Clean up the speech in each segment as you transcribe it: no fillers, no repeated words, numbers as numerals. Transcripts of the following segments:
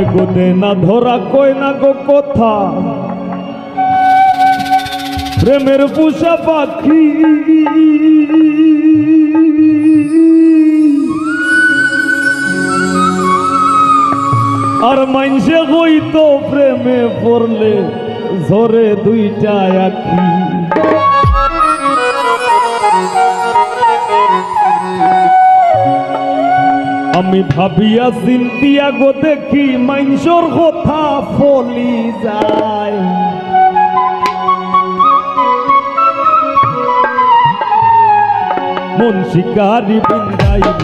গো দে না ধরা কই না গো কথা প্রেমের পুষা পাখি আর মাইনসে হইতো প্রেমে পড়লে ঝরে দুইটা আখি আমি ভাবিয়া চিন্তিয়া গো দেখি মাইনসর কথা ফলি যায় মন শিকারি বিন্দাইল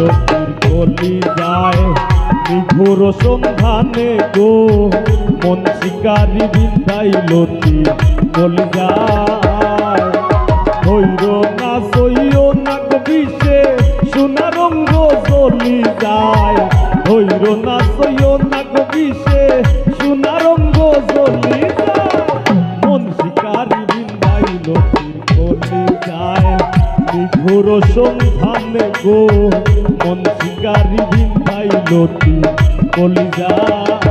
ফলি যায় নিঘুর সন্ধানে গো মন শিকারি বিন্দাইল ফলি যায় হইর না সইও না কবিছে সোনা রঙ্গ চলি যায় হইর না সইও না কবিছে সোনা রঙ্গ চলি যায় মন শিকারি বিন্দাইল ফলি যায় নিঘুর সন্ধানে গো মন শিকারি বিন্দাইল ফলি যায়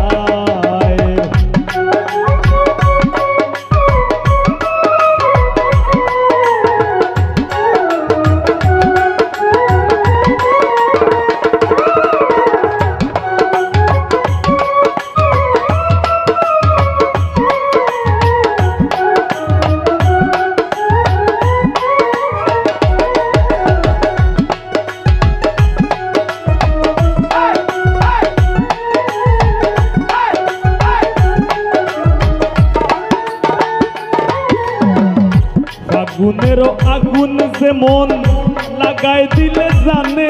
আগুনেরও আগুন যেমন লাগাই দিলে জানে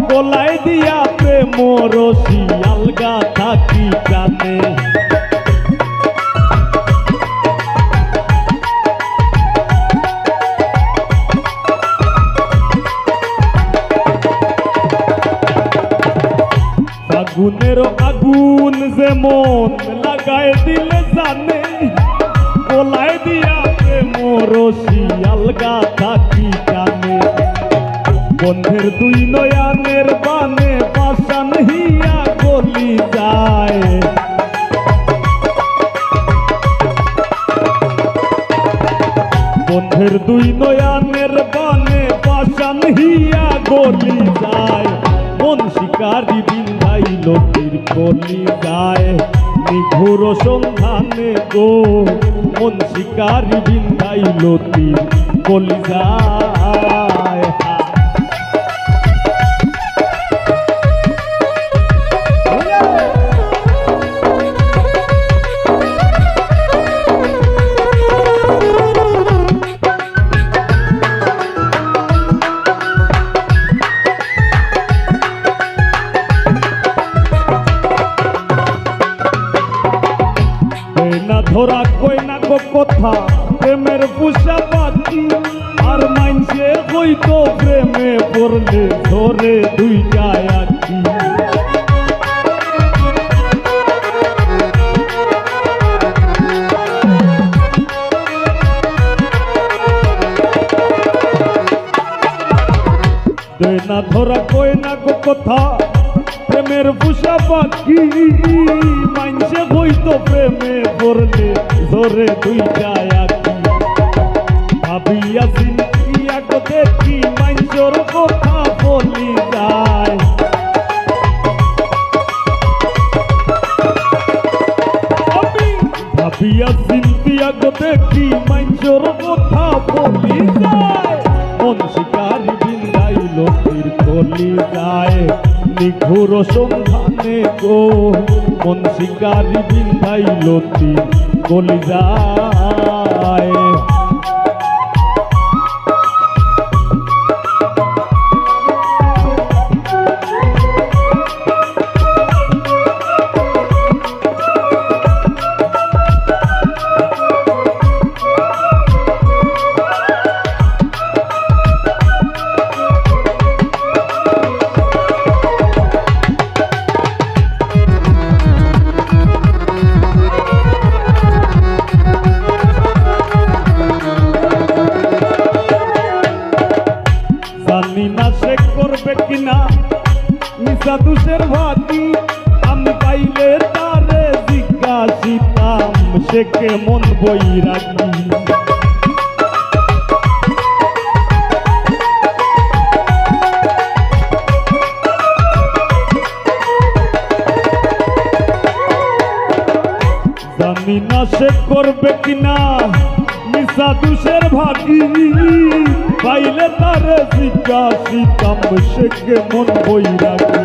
গলায় দিয়া প্রেম রশি আলগা থাকি জানে আগুনেরও আগুন যেমন লাগাই দিলে জানে গলায় দিয়া রশি আলগা থাকি জানে বন্ধের দুই নয়ানের বানে পাশান হিয়া গলি যায় বন্ধের দুই নয়ানের বানে পাশান হিয়া গলি যায় মন শিকারি বিন্দাইল গলি যায় নিঘুর সন্ধানে গো মন শিকারি বিন্দাইল গলি যায় ধরা কই না গো কথা প্রেমের পুষা পাখি আর মাইনসে হইতো প্রেমে পড়লে ধরে দুইটা আখি দে না ধরা কই না গো কথা প্রেমের পুষা পাখি মাইনসে হইতো প্রেমে পড়লে ধরে দুইটা আখি ভাবিয়া চিন্তিয়া গো দেখি মাইনসর কথা বলি যায় আমি ভাবিয়া চিন্তিয়া গো দেখি মাইনসর কথা বলি যায় মন শিকারি বিন্দাইল গলি যায় নিঘুর সন্ধানে গো মন শিকারি বিন্দাইল গলি যায় কিনা মিশা দুষের ভাতি আমি পাইলে সে কেমন বৈরাগী। জানি না সে করবে কিনা নিশা দুষের ভাগি, পাইলে তারে জিজ্ঞাসিতাম সে কেমন বৈরাগী।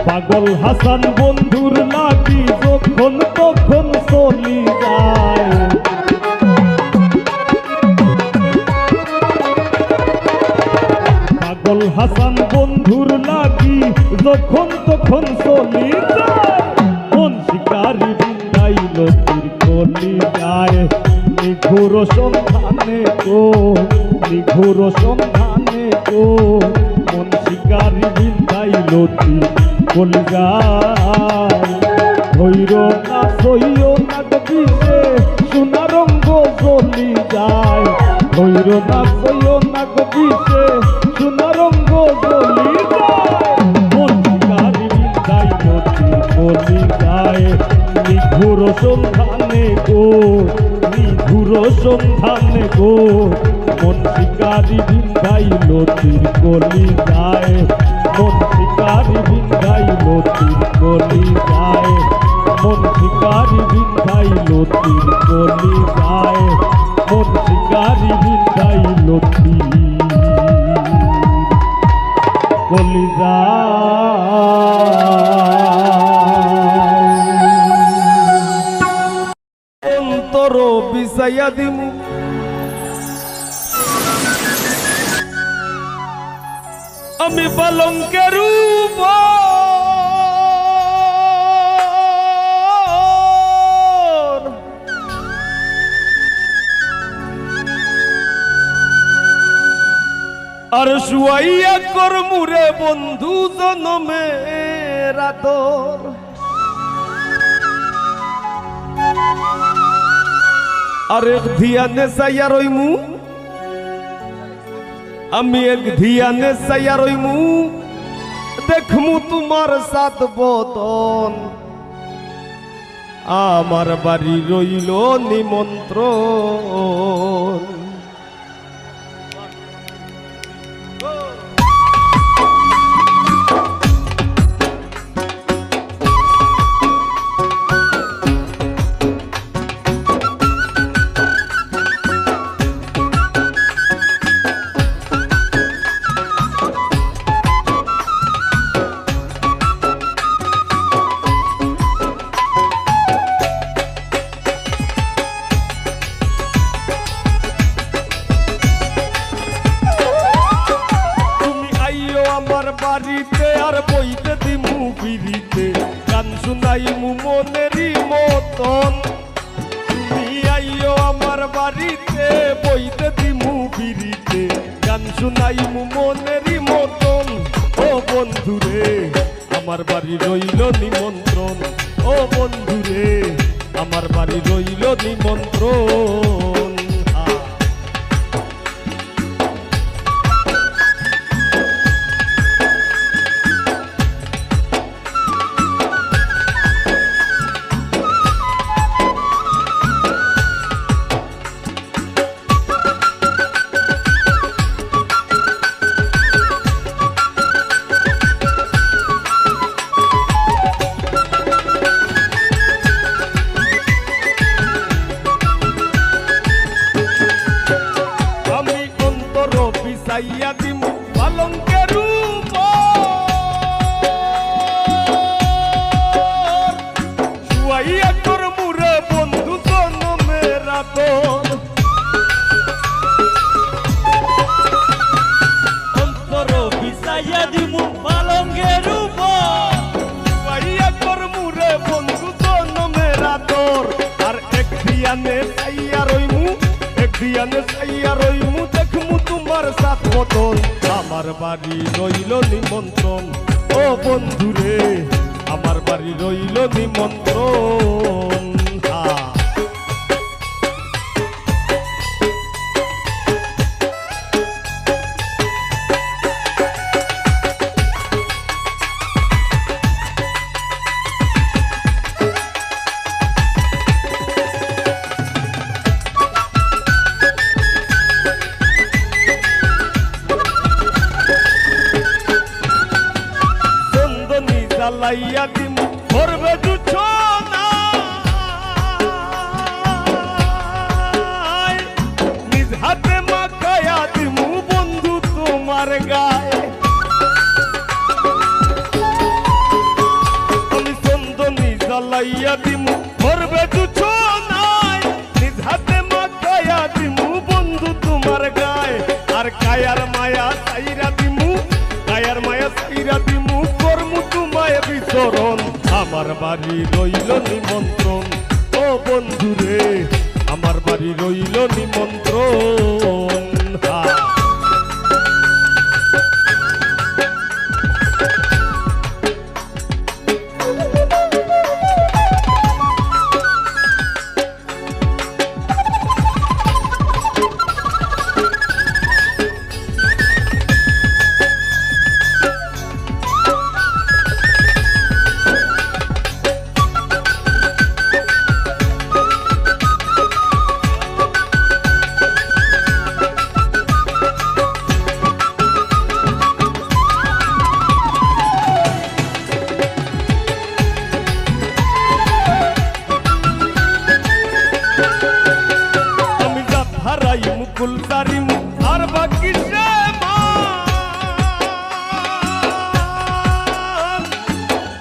পাগল হাসান বন্ধুর লাগি যখন তখন চলি যায়, পাগল হাসান বন্ধুর লাগি যখন তখন চলি যায়। মন শিকারি বিন্দাইল তীর কলি যায়, নিঘুর সন্ধানে গো নিঘুর সন্ধানে গো। মন শিকারি বিন্দাইল তীর কলি যায়। ধৈর না সইও না গবিষে সোনা রঙ্গ জ্বলি যায়, ধৈর না সইও না গবিষে সোনা রঙ্গ জ্বলি যায়। মন শিকারি বিন্দাইল তীর কলি যায়, নিঘুর সন্ধানে গো নিঘুর সন্ধানে গো। মন শিকারি বিন্দাইল তীর কলি যায়, মন শিকারি বিন্দাইল তীর কলি যায়, মন শিকারি বিন্দাইল তীর কলি যায়, মন শিকারি বিন্দাইল তীর কলি যায়। অন্তর বিছাইয়া দিমু আমি পালঙ্কের উপর, আর শুয়াইয়া করমুরে বন্ধু জনমের আদর। আর এক ধিয়ানে চাইয়া রইমু আমি, এক ধিয়ানে চাইয়া রইমু দেখমু তোমার সাত বদন। আমার বাড়ি রইল নিমন্ত্রণ। বাড়িতে আর বইতে দিমু ফিরিতে, গান শুনাইমু মনেরই মতন। তুমি আইও আমার বাড়িতে বইতে দিমু ফিরিতে, গান শুনাইমু মনেরই মতন। ও বন্ধুরে আমার বাড়ি রইল নিমন্ত্রণ, ও বন্ধুরে আমার বাড়ি রইল নিমন্ত্রণ। বিছাইয়া দিমু পালঙ্কের উপর, শুয়াইয়া করমুরে বন্ধু জনমের আদর। অন্তর বিছাইয়া দিমু পালঙ্কের উপর, শুয়াইয়া করমুরে বন্ধু জনমের আদর। আর এক ধিয়ানে চাইয়া রইমু, এক ধিয়ানে চাইয়া রইমু দেখমু তোমার সাত বদন। আমার বাড়ি রইল নিমন্ত্রণ, ও বন্ধুরে আমার বাড়ি রইল নিমন্ত্রণ। জ্বালাইয়া দিমু করবে দুছো না নিজ হাতে মাখাইয়া দিমু বন্ধু তোমার গায়ে আমি চন্দনী জ্বালাইয়া দিমু করবে দুছো নাই নিজ হাতে মাখাইয়া দিমু বন্ধু তোমার গায়ে আর কায়ার মায়া সাইরা দিমু কায়ার মায়া সাইরা দিমু করমু তোমায় বিচরণ আমার বাড়ি রইল নিমন্ত্রণ ও বন্ধু রে আমার বাড়ি রইল নিমন্ত্রণ মুকুল তারিম আর বাকি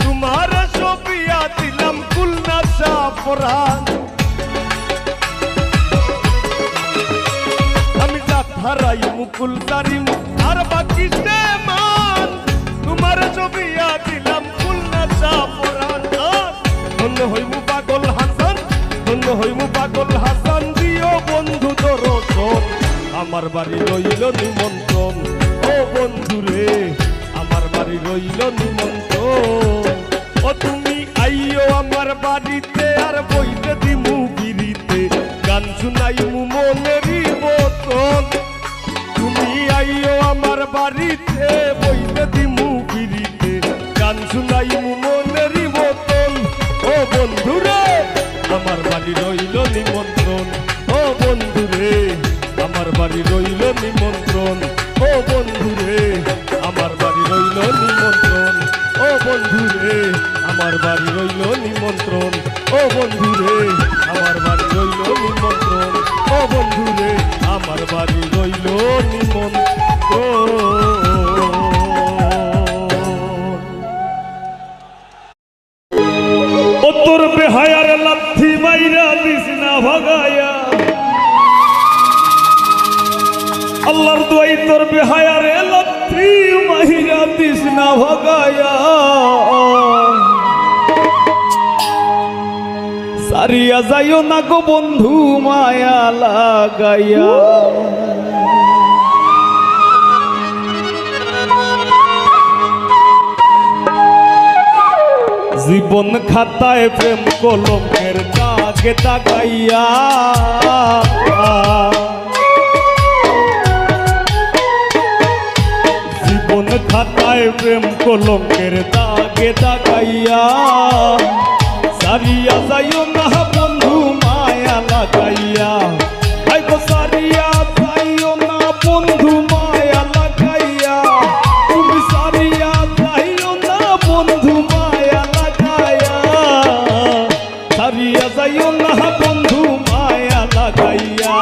তোমার সবিয়া দিলাম কুলনা সাপরান আমি জাত হারাই মুকুল তারিম আর বাকি মান তোমার সবিয়া দিলাম কুলনা সাপরান ধন্য হইমু পাগল হাসান ধন্য হইমু পাগল হাসান দিও বন্ধু দর্শন আমার বাড়ি রইল নিমন্ত্রণ ও বন্ধু রে আমার বাড়ি রইল নিমন্ত্রণ ও তুমি আইও আমার বাড়িতে আর বইতে দিমু বিরিতে গান শুনাইমু মনেরই মতন তুমি আইও আমার বাড়িতে বইতে দিমু বিরিতে গান শুনাইমু মনেরই মতন ও বন্ধু রে আমার বাড়ি রইল নিমন্ত্রণ ও বন্ধু রে আমার বাড়ি রইল নিমন্ত্রণ ও বন্ধু রে আমার বাড়ি রইল নিমন্ত্রণ ও বন্ধু রে আমার বাড়ি রইল নিমন্ত্রণ ও বন্ধু রে আমার বাড়ি রইল নিমন্ত্রণ ও বন্ধু রে আমার বাড়ি রইল নিমন্ত্রণ ও তোর বেহায়ার লাথি মাইরা দিস না ভাগায়া আল্লাহর দোয়াই তোর বেহায়ারে লাথি মাইরা দিস না ভাগায়া সারিয়া যাইও না গো বন্ধু মায়া লাগাইয়া জীবন খাতায় প্রেম কলমের দাগে দাগাইয়া জীবন খাতায় প্রেম কলমের দাগে দাগাইয়া সারিয়া যাইও না বন্ধু মায়া লাগাইয়া আইগো সারিয়া যাইও না বন্ধু মায়া লাগাইয়া তুমি সারিয়া যাইও না বন্ধু মায়া লাগাইয়া সারিয়া যাইও না বন্ধু মায়া লাগাইয়া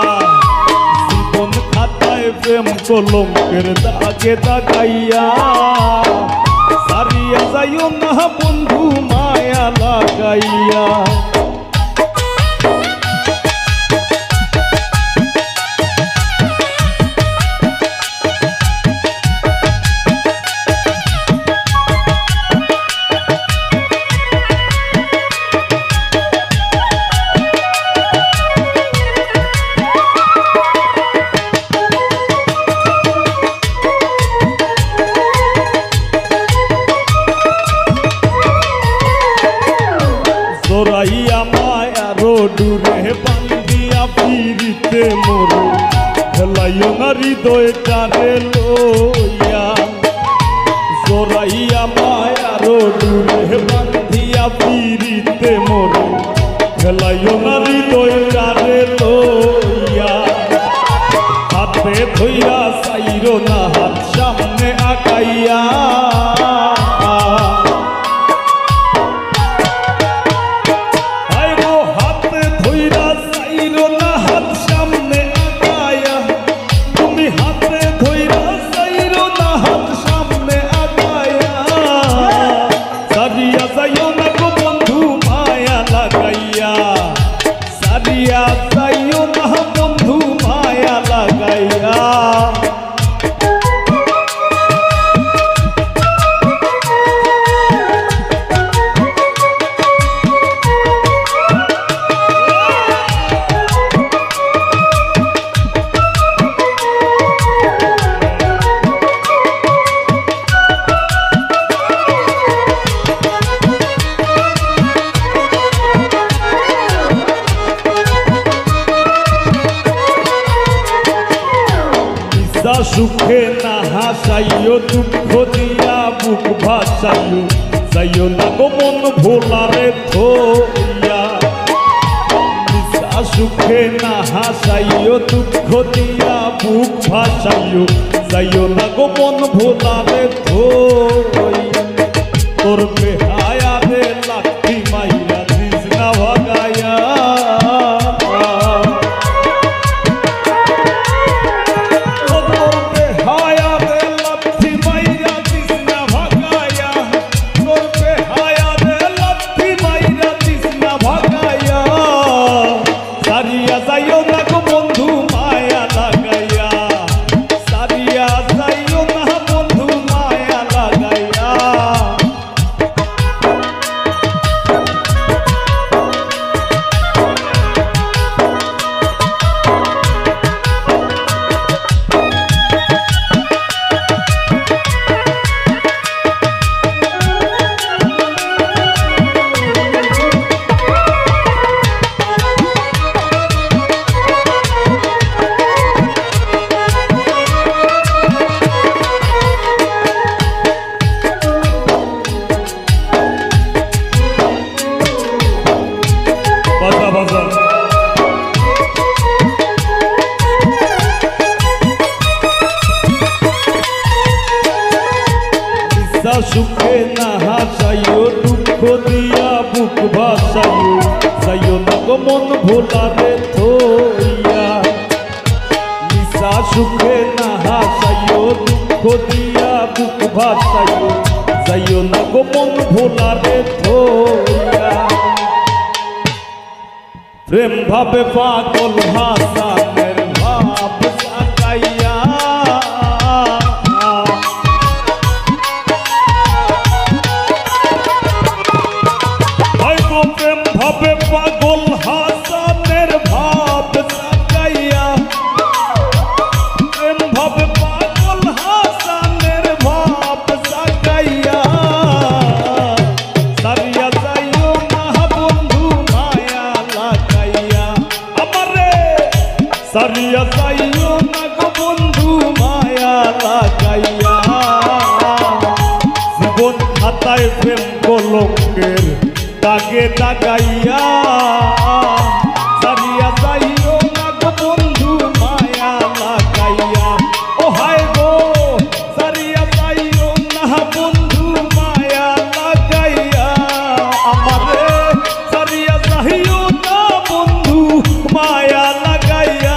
জীবন খাতায় প্রেম কলঙ্কের দাগে দাগাইয়া সারিয়া যাইও না বন্ধু মায়া লাগাইয়া জোরাইয়া মায়ারো ডুরে বান্ধিয়া পিরিতে মোরে খেলাইও না হৃদয়টারে লইয়া জোরাইয়া মায়ারো ডুরে বান্ধিয়া পিরিতে মোরে খেলাইও না হৃদয়টারে লইয়া হাতে ধইরা চাইরো না হাত সামনে আগাইয়া সুখে না হাসাইও দুঃখ দিয়া বুক ভাসাইও যাইও না গো মন ভোলারে থইয়া মিশা সুখে না হাসাইও দুঃখ দিয়া বুক ভাসাইও যাইও না গো মন ভোলারে থইয়া তোর বেহায়া রে লাঠি মাইরা দিস না ভাগায়া সুখে না হাসাইও দুঃখ দিয়া বুক ভাসাইও যাইও না গো মন ভোলারে থইয়া মিশা সুখে না হাসাইও দুঃখ দিয়া বুক ভাসাইও যাইও না গো মন ভোলারে থইয়া প্রেম ভাবে পাগল হাসানের ভাব সাকাইয়া প্রেম ভাবে পাগল হাসানের ভাব সাকাইয়া প্রেম ভাবে পাগল হাসানের ভাব সাকাইয়া সারিয়া যাইও না বন্ধু মায়া লাগাইয়া আমারে সারিয়া যাইও না গো বন্ধু মায়া লাগাইয়া জীবন খাতায় প্রেম কলঙ্কের দাগে দাগাইয়া সারিয়া যাইও না গো বন্ধু মায়া লাগাইয়া ও হায় গো সারিয়া যাইও না বন্ধু মায়া লাগাইয়া আমারে সারিয়া যাইও না বন্ধু মায়া লাগাইয়া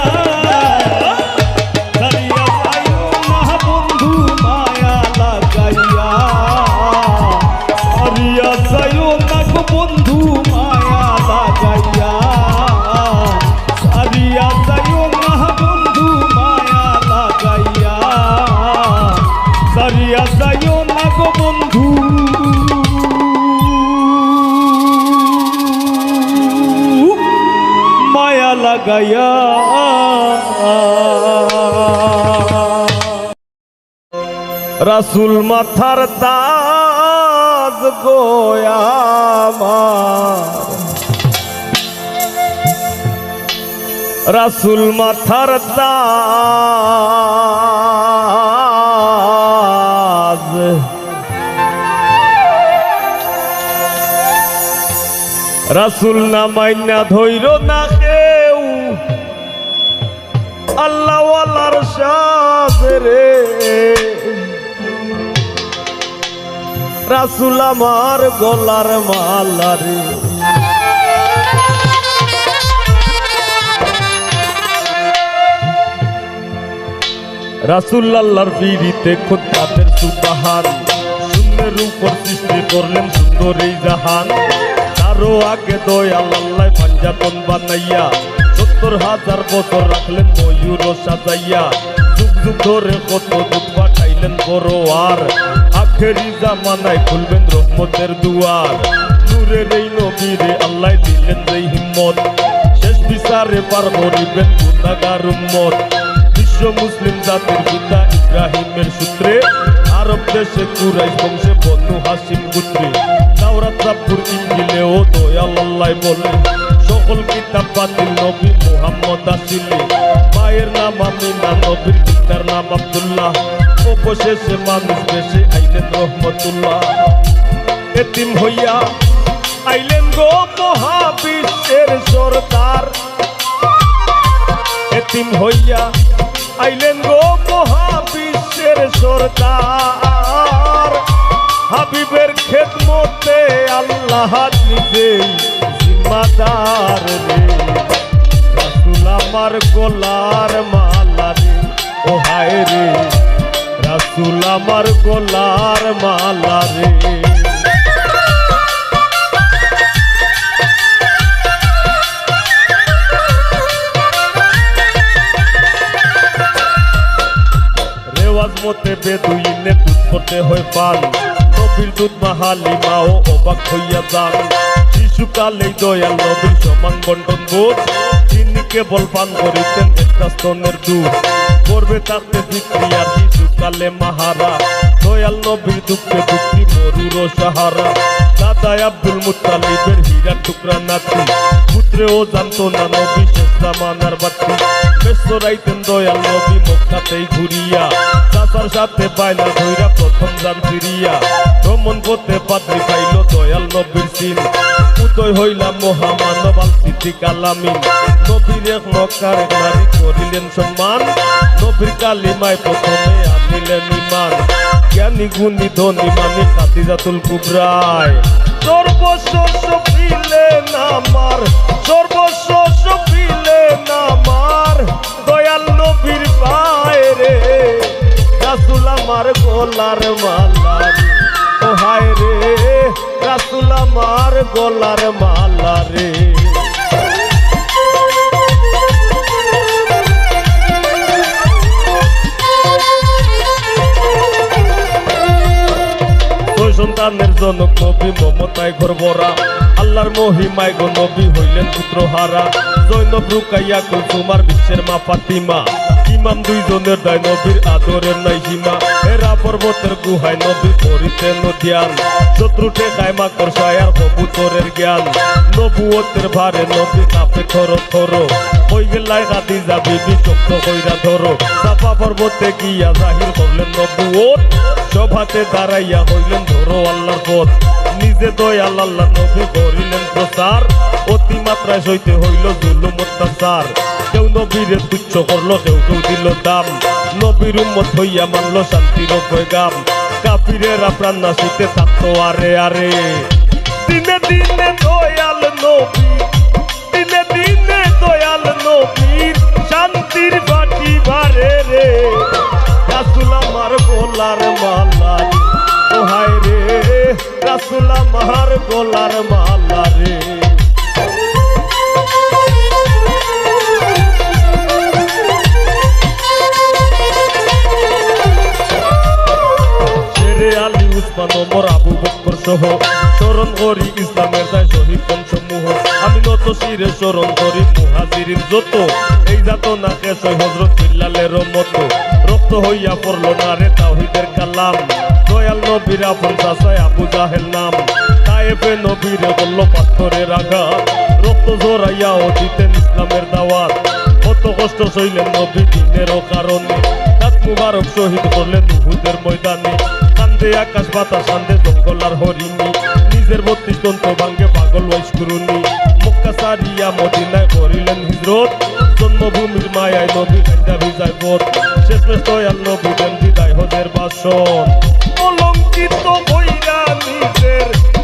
সারিয়া যাইও না বন্ধু মায়া লাগাইয়া সারিয়া যাইও না বন্ধু মায়া লাগাইয়া সারিয়া যাইও না বন্ধু মায়া লাগাইয়া সারিয়া যাইও না গো বন্ধু মায়া লাগাইয়া রাসূল মাথার তাজ গোয়া রাসূল মাথার তাজ রাসূল না মাইনা ধইর না কেউ আল্লাহ ওয়ালার সাথে রে রাসূল আমার গলার মালা রে রাসূল আল্লাহর পিরিতে খুদবাতের সুবহান শূন্যের উপর সৃষ্টি করলেন সুন্দর এই জাহান তারও আগে দয়াল আল্লাহ পাঞ্জাতন বানাইয়া ৭০,০০০ বছর রাখলেন ময়ূর সাজাইয়া যুগ যুগ ধরে কত দুধ পাঠাইলেন বড় আর আখেরি জামানায় খুলবেন রহমতের দুয়ার নূরের এই নবীরে আল্লাহ দিলেন যেই হিম্মত শেষ বিচারে পার করিবেন গুনাহগার উম্মত বিশ্ব মুসলিম জাতির পিতা ইব্রাহিমের সূত্রে আরব দেশে কুরাইশ বংশে বনু হাশিম গোত্রে তাওরাত জাবুর ইনজিলেও দয়াল আল্লাহ বলে সকল কিতাব বাতিল নবী মুহাম্মদ আসিলে মায়ের নাম আমিনা নবীর পিতার নাম আব্দুল্লাহ অবশেষে মানুষ বেশে আইলেন রহমতুল্লাহ এতিম হইয়া আইলেন গো মহাবিশ্বের সরদার এতিম হইয়া আইলেন গো মহাবিশ্বের সরদার হাবিবের খেদমতে আল্লাহ নিজেই জিম্মাদার রে রাসূল আমার গলার মালা রে ও হায় রে রাসূল আমার গলার মালা রে মতে বেদুইনে দুধ করতে হয় পান নবীর দুধ মাহালি মাও অবাক হইয়া যান শিশুকালেই দয়াল নবীর সমান বন্টন বোধ তিনি কেবল পান করিতেন একটা স্তনের দুধ করবে তাতে বিক্রি আর শিশুকালে মাহারা দয়াল নবীর দুঃখে দুঃখী মরুর সাহারা দাদা আব্দুল মুত্তালিবের হীরার টুকরা নাতি পুত্রেও জানতো না নবী শেষ জামানার বাতি ব্যস্ত রাইতেন দয়াল নবী মক্কাতেই ঘুরিয়া চাচার সাথে বাইনা ধইরা প্রথম যান ফিরিয়া ভ্রমণ করতে পাত্রী পাইল দয়াল নবীর সিন উদয় হইলাম মহামানব আল সিদ্দিক আলামিন নবীর এক মক্কার এক নারী করিলেন সম্মান নবীর কালিমায় প্রথমে আনিলেন ঈমান জ্ঞানী গুণী ধনী মানি খাদিজাতুল কুবরায় সর্বস্ব পিলেন আমার সর্বস্ব পিলেন আমার দয়াল নবীর পায়ে রে রাসূল আমার গলার মালা রে ও হায় রে রাসূল আমার গলার মালা রে সন্তানের জনক নবী মমতায় ঘর ভরা আল্লাহর মহিমায় গো নবী হইলেন পুত্রহারা জৈনব রুকাইয়া কুলসুমার বিশ্বের মা ফাতিমা ইমাম দুইজনের দায় নবীর আদরের নাই সীমা হেরা পর্বতের গুহায় নবী করিতেন ধ্যান শত্রু ঠেকায় মাকড় সায়ার কবুতরের জ্ঞান নবুয়তের ভারে নবী কাঁপে থর থর হই গেলায় খাদিজা বিবি শক্ত কইরা ধরো সাফা পর্বতে গিয়া জাহির করলেন নবুয়ত সভাতে দাঁড়াইয়া হইলেন ধরো আল্লাহর পথ নিজে দয়াল আল্লাহ নবী করিলেন প্রচার অতিমাত্রায় সইতে হইল জুলুম অত্যাচার কেউ নবীরে তুচ্ছ করলো কেউ কেউ দিল দাম নবীর উম্মত হইয়া মানল শান্তির পয়গাম কাফিরেরা প্রাণ নাশিতে থাকতো আরে আরে দিনে দিনে দয়াল নবী দিনে দিনে দয়াল নবীর শান্তির বাটি বারে রে রাসূল আমার গলার মালা রে ও হায় রে রাসূল আমার গলার মালা রে আলী উসমান ওমর আবু বকর সহ স্মরণ করি ইসলামের দায় শহীদ সমূহ আমি নত শিরে স্মরণ করি মুহাজিরিন যত এই জাত না কেশ হযরত বিল্লালের মতো রক্ত হইয়া পড়ল না রে তাওহীদের কালাম দয়াল নবীর আপন চাচায় আবু জাহেল নাম তায়েফে নবীরে বলল পাথরের আঘাত রক্ত ঝরাইয়াও দিতেন ইসলামের দাওয়াত কত কষ্ট সইলেন নবী দিনেরও কারণে দাঁত মুবারক শহীদ করলেন উহুদের ময়দানে কান্দে আকাশ বাতাস কান্দে জঙ্গল আর হরিণী নিজের 32 দন্ত ভাঙ্গে পাগল ওয়াইশকুরুনি মক্কা সারিয়া মদিনায় করিলেন হিজরত জন্মভূমির মায়ায় নবী কান্দা ভিজায় পথ শেষমেশ দয়াল নবী দেন বিদায় হজের ভাষণ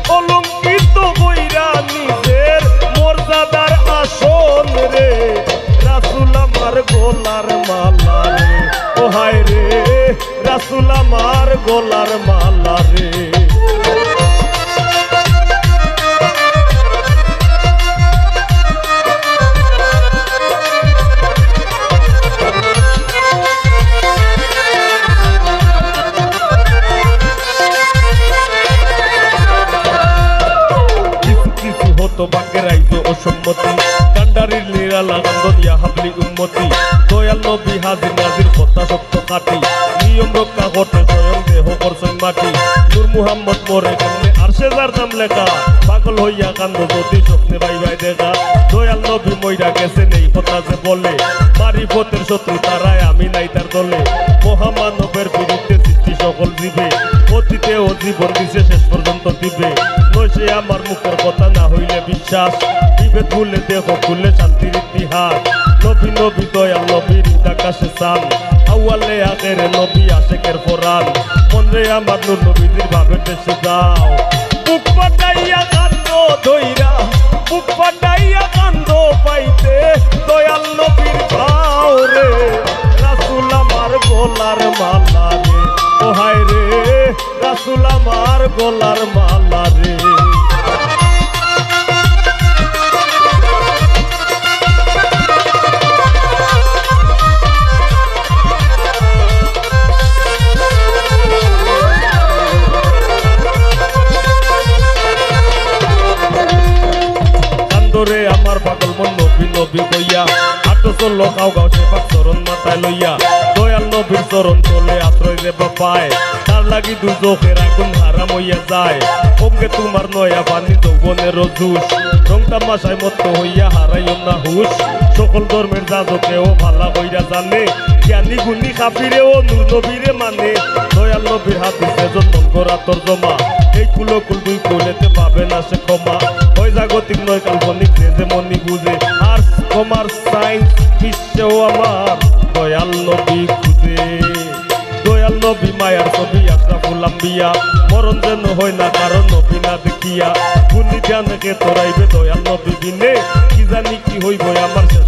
অলঙ্কিত বইরা নিজের মর্যাদার আসন রে রাসূল আমার গলার মালা রে ও হায় রে রাসূল আমার গলার মালা রে অসম্মতি কান্ডারির নিরালা গন্ধনিয়া হাবলি উন্মতি দয়াল নবী হাজির নাজির কথা সত্য কাটি নিয়ম রক্ষা করতে স্বয়ং দেহ করছেন মাটি নূর মুহাম্মদ মোরে কেমনে আর সে যার নাম লেখা পাগল হইয়া কান্দ যদি স্বপ্নে ভাই ভাই দেখা দয়াল নবী মইরা গেছে নেই কথা যে বলে মারিফতের শত্রু তারাই আমি নাই তার দলে মহামানবের বিরুদ্ধে সৃষ্টি সকল জীবে অতীতে ও জীবন দিছে শেষ পর্যন্ত দিবে নয় সে আমার মুখের কথা না হইলে বিশ্বাস দিবে তুলে দেহ খুলে শান্তির ইতিহাস নবী নবী দয়াল নবীর আকাশে চান আউয়ালে আখেরে নবী আশেকের ফোরান মনরে আমার নূর নবীজির ভাবে দেশে যাও বুক পাটাইয়া কান্দ ধইরা বুক পাটাইয়া কান্দ পাইতে দয়াল নবীর ভাও রে রাসূল আমার গলার মালা রে ও হায় রে রাসূল আমার গলার মালা রে রে আমার পাগল মন নবী নবী কইয়া আটো চলল গাও গাও সে পাক চরণ মাথায় লইয়া দয়াল নবীর চরণ তলে আশ্রয় দেব পায় তার লাগি দুজখের আগুন হারাম হইয়া যায় ওকে তোমার নয়া পানি যৌবনের জুস রং তামাশায় মত্ত হইয়া হারাইও না হুশ সকল ধর্মের যাজকেও ভালা কইরা জানে জ্ঞানী গুণী কাফিরেও নূর নবীরে মানে দয়াল নবীর হাদিসে যতন করা তর্জমা এই কুলকুল দুই কুলেতে পাবে না সে ক্ষমা ওই জাগতিক নয় কাল্পনিক যে যেমনই বুঝে আর্টস কমার্স সায়েন্স বিশ্বেও আমার দয়াল নবী খুঁজে দয়াল নবী মায়ার ছবি আশরাফুল আম্বিয়া মরণ যেন হয় না কারণ নবী না দেখিয়া গুণী জ্ঞানকে তোরাইবে দয়াল নবী বিনে কি জানি কি হইব আমার শেষ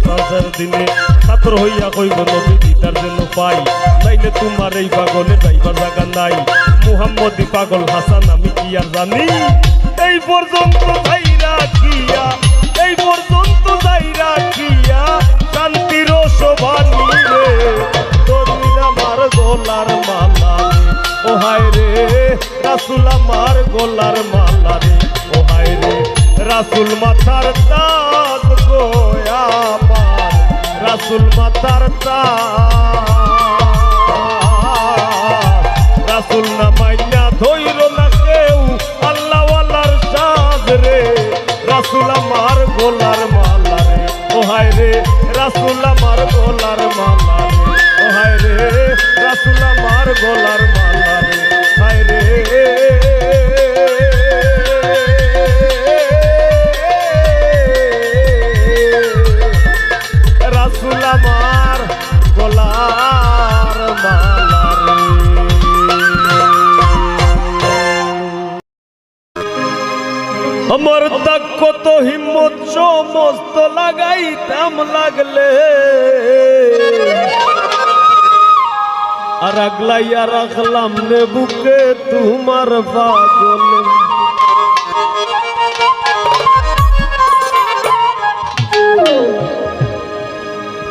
দিনে ছাত্র হইয়া কইব নবী দিদার যেন পাই নাইলে তোমার এই পাগলে যাইবার জায়গা নাই মুহাম্মদি পাগল হাসান আমি কি আর জানি এই পর্যন্ত যাই রাখিয়া এই পর্যন্ত যাই রাখিয়া শান্তির শোভানি রে তোর আমার গলার মালা রে ও হায় রে রাসূল আমার গলার মালা রে ও হায় রে রাসূল মাথার তাজ গো আমার রাসূল মাথার তাজ রাসূল না মাইয়া ধইরো না কেউ আল্লাহ ওয়ালার সাজ রে রাসূল আমার গলার মালা রে ও হায় রে রাসূল আমার গলার মালা রে ও হায় রে রাসূল আমার গলার মালা রে হায় রে রাসূল আমার গলার মালা রে আমার তাক কত হিম্মত সমস্ত লাগাইতাম লাগলে আর আগলাইয়া রাখলাম নে বুকে তোমার পাগল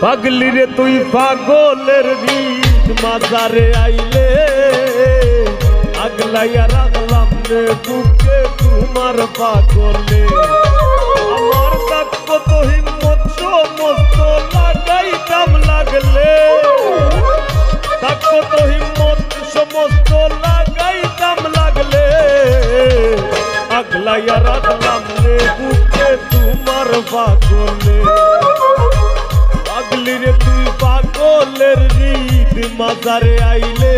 পাগলি রে তুই পাগলের রীত মাজারে আইলে আগলাইয়া রাখলাম নে বুকে তোমার পাগলে আমার তাক কত হিম্মত সমস্ত লাগাইতাম লাগলে তাক কত হিম্মত সমস্ত লাগাইতাম লাগলে আগলাইয়া রাখলাম নে বুকে তোমার পাগলে পাগলি রে তুই পাগলের রীত মাজারে আইলে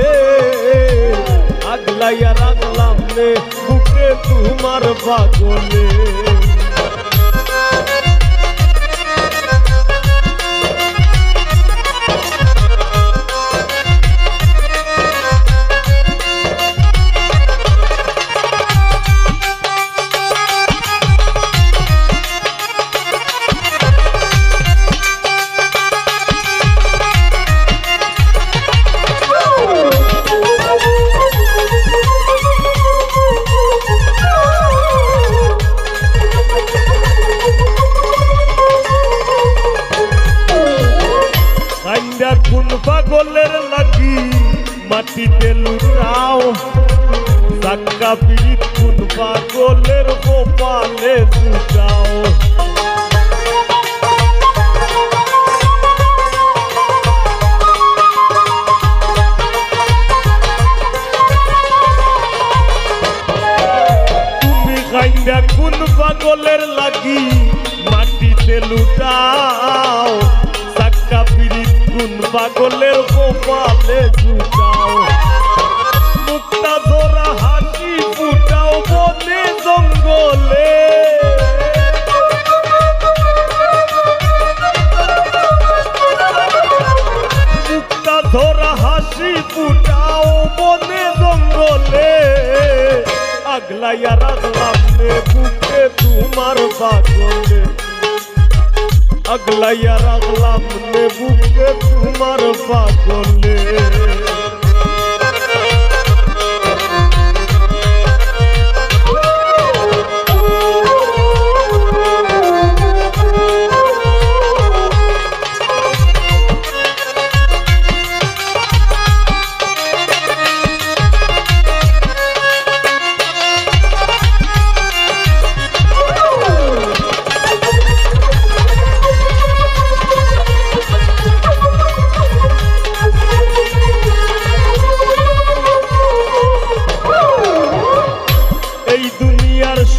আগলাইয়া রাখলাম রে বুকে তোমার পাগলে কোন পাগলের লাগি মাটিতে লুটাও সাক্কা পীড়িত কোন পাগলের গোপালে জুটাও লাগি মাটিতে লুটাও সাক্কা পিরিত কোন পাগলের কপালে জুটাও মুক্তা ধরা হাসি ফুটাও বনে জঙ্গলে মুক্তা ধরা হাসি ফুটাও বনে জঙ্গলে আগলাইয়া রাখলাম রে বুকে তোমার পাগলে আগলাইয়া রাখলাম রে বুকে তোমার পাগলে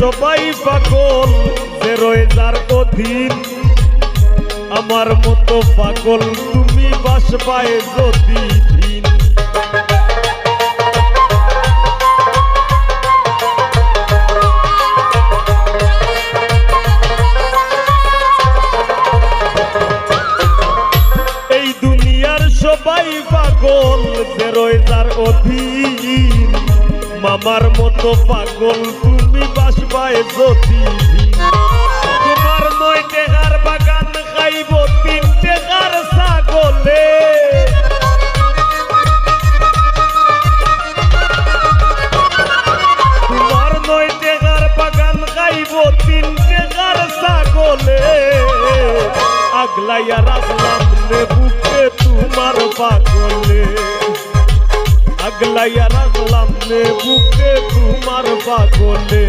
সবাই পাগল যে রয়ে যার অধীন আমার মতো পাগল তুমি বাসবায় যদি দিন এই দুনিয়ার সবাই পাগল যে রয়ে যার অধীন মামার মতো পাগল তুমি বাসবায় যদি তোমার 9 টাকার বাগান খাইব 3 টাকার ছাগলে তোমার 9 টাকার বাগান খাইব 3 টাকার ছাগলে আগলাইয়া রাখলাম রে বুকে তোমার পাগলে আগলাইয়া রাখলাম রে বুকে তোমার পাগলে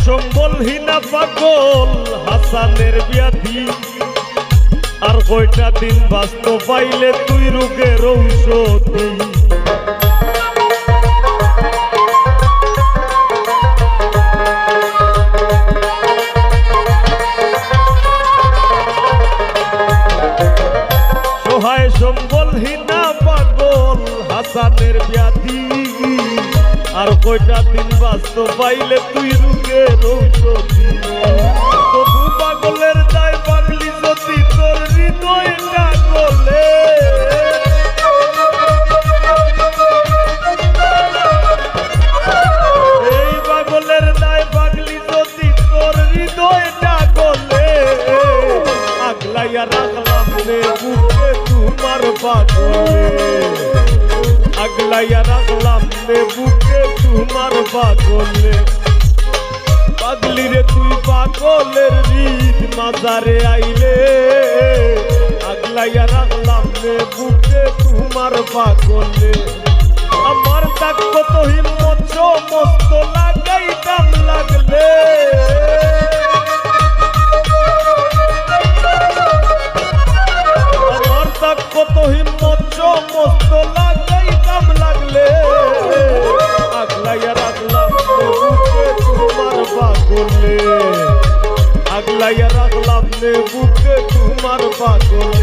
সম্বলহীনা পাগল হাসানের ব্যাধি আর কয়টা দিন বাঁচতে পাইলে তুই রোগের ঔষধি সহায় সম্বলহীনা পাগল হাসানের ব্যাধি আর কয়টা দিন বাঁচতে পাইলে তুই রোগের ঔষধি তবু পাগলের দায় পাগলি যদি তোর হৃদয়টা গলে এই পাগলের দায় পাগলি যদি তোর হৃদয়টা গলে আগলাইয়া রাখলাম রে বুকে তোমার পাগলে আগলাইয়া রাখলাম রে বুকে তোমার পাগলে পাগলি রে তুই পাগলের হৃদ মাজারে আইলে আগলাইয়া রাখলাম রে বুকে তোমার পাগলে আমার তাক কত হিম্মত সমস্ত লাগাইতাম লাগলে আমার তাক কত হিম্মত সমস্ত লাগাইতাম লাগলে আগলাইয়া রাখলাম রে বুকে তোমার পাগলে আগলাইয়া রাখলাম রে বুকে তোমার পাগলে